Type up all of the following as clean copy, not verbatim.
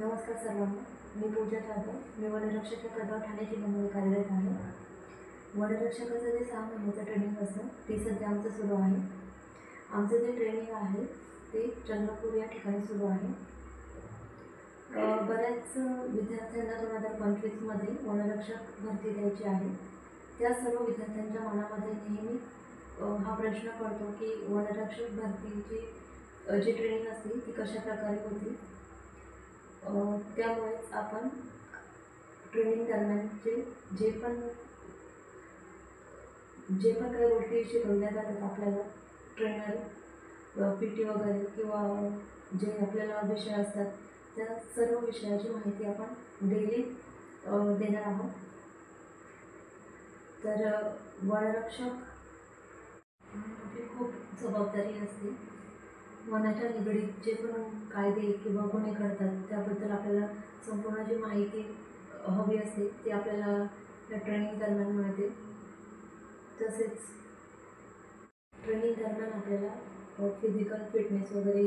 नमस्कार सर्वांना. मी पूजा जाधव. मी वनरक्षक या पदावर ठाणे जिल्ह्यामध्ये कार्यरत आहे. वनरक्षकाचं जे 6 महिन्याचं ट्रेनिंग असतं ते सध्या आमचं सुरू आहे. आमचं जे ट्रेनिंग आहे ते चंद्रपूर या ठिकाणी सुरू आहे. बऱ्याच विद्यार्थ्यांना 2025मध्ये वनरक्षक भरती द्यायची आहे. त्या सर्व विद्यार्थ्यांच्या मनामध्ये नेहमी हा प्रश्न पडतो की वनरक्षक भरतीची जी ट्रेनिंग असते ती कशा प्रकारे होती. त्यामुळेच आपण ट्रेनिंग दरम्यानचे जे पण काही गोष्टी शिकवल्या जातात आपल्याला, ट्रेनर PT वगैरे किंवा जे आपल्याला विषय असतात त्या सर्व विषयाची माहिती आपण डेली देणार आहोत. तर वनरक्षक आपली खूप जबाबदारी असते. वनाच्या निगडीत जे पण कायदे किंवा गुन्हे घडतात त्याबद्दल आपल्याला संपूर्ण जी माहिती हवी असते ती आपल्याला या ट्रेनिंग दरम्यान मिळते. तसेच ट्रेनिंग दरम्यान आपल्याला फिजिकल फिटनेस वगैरे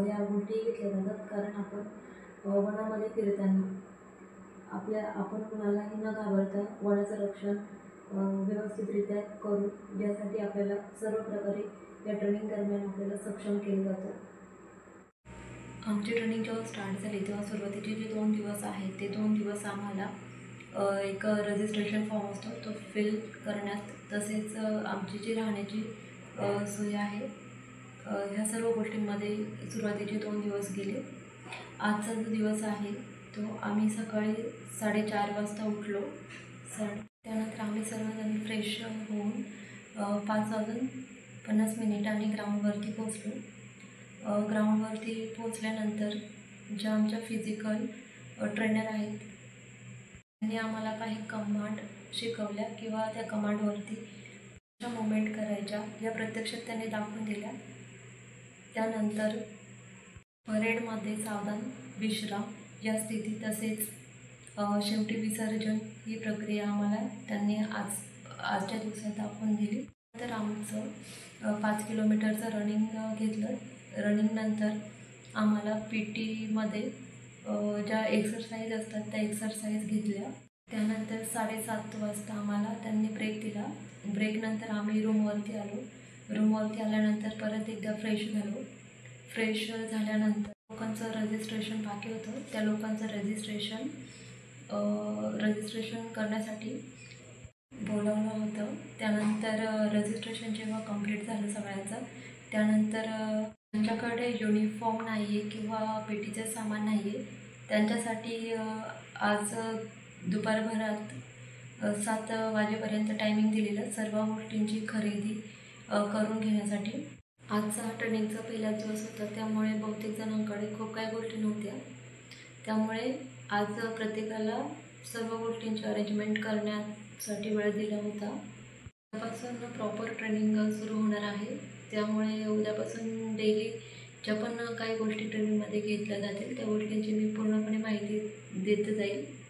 या गोष्टी घेतल्या जातात. कारण आपण वनामध्ये फिरताना आपण कुणालाही न घाबरता वनाचं रक्षण व्यवस्थितरित्या करू, यासाठी आपल्याला सर्व प्रकारे या ट्रेनिंग दरम्यान आपल्याला सक्षम केलं जातं. आमची ट्रेनिंग जेव्हा स्टार्ट झाली तेव्हा सुरुवातीचे जे 2 दिवस आहेत ते 2 दिवस आम्हाला एक रजिस्ट्रेशन फॉर्म असतो तो फिल करण्यात, तसेच आमची जी राहण्याची सोय आहे ह्या सर्व गोष्टींमध्ये सुरुवातीचे 2 दिवस गेले. आजचा जो दिवस आहे तो आम्ही सकाळी 4:30 वाजता उठलो. त्यानंतर आम्ही सर्वजण फ्रेश होऊन 5:50 ग्राउंडवरती पोचलो. ग्राउंडवरती पोचल्यानंतर ज्या आमच्या फिजिकल ट्रेनर आहेत त्यांनी आम्हाला काही कमांड शिकवल्या किंवा त्या कमांडवरती कशा मुवमेंट करायच्या या प्रत्यक्षात त्यांनी दाखवून दिल्या. त्यानंतर परेडमध्ये सावधान, विश्राम या स्थिती, तसेच शेवटी विसर्जन ही प्रक्रिया आम्हाला त्यांनी आजच्या दिवसात दाखवून दिली. तर आमचं 5 किलोमीटरचं रनिंग घेतलं. रनिंगनंतर आम्हाला PT ज्या एक्सरसाइज असतात त्या एक्सरसाइज घेतल्या. त्यानंतर 7:30 वाजता आम्हाला त्यांनी ब्रेक दिला. ब्रेकनंतर आम्ही रूमवरती आलो. रूमवरती आल्यानंतर परत एकदा फ्रेश झालो. फ्रेश झाल्यानंतर लोकांचं रजिस्ट्रेशन बाकी होतं. त्या लोकांचं रजिस्ट्रेशन करण्यासाठी बोलावलं होतं. त्यानंतर रजिस्ट्रेशन जेव्हा कंप्लीट झालं सगळ्यांचं, त्यानंतर ज्यांच्याकडे युनिफॉर्म नाही आहे किंवा PTचं सामान नाही आहे त्यांच्यासाठी आज दुपारभरात 7 वाजेपर्यंत टायमिंग दिलेलं सर्व गोष्टींची खरेदी करून घेण्यासाठी. आजचा हा ट्रेनिंगचा पहिलाच दिवस होता, त्यामुळे बहुतेक जणांकडे खूप काही गोष्टी नव्हत्या. त्यामुळे आज प्रत्येकाला सर्व गोष्टींची अरेंजमेंट करण्यासाठी वेळ दिला होता. उद्यापासून प्रॉपर ट्रेनिंग सुरू होणार आहे. त्यामुळे उद्यापासून डेली ज्या पण काही गोष्टी ट्रेनिंगमध्ये घेतल्या जातील त्या गोष्टींची मी पूर्णपणे माहिती देत जाईल.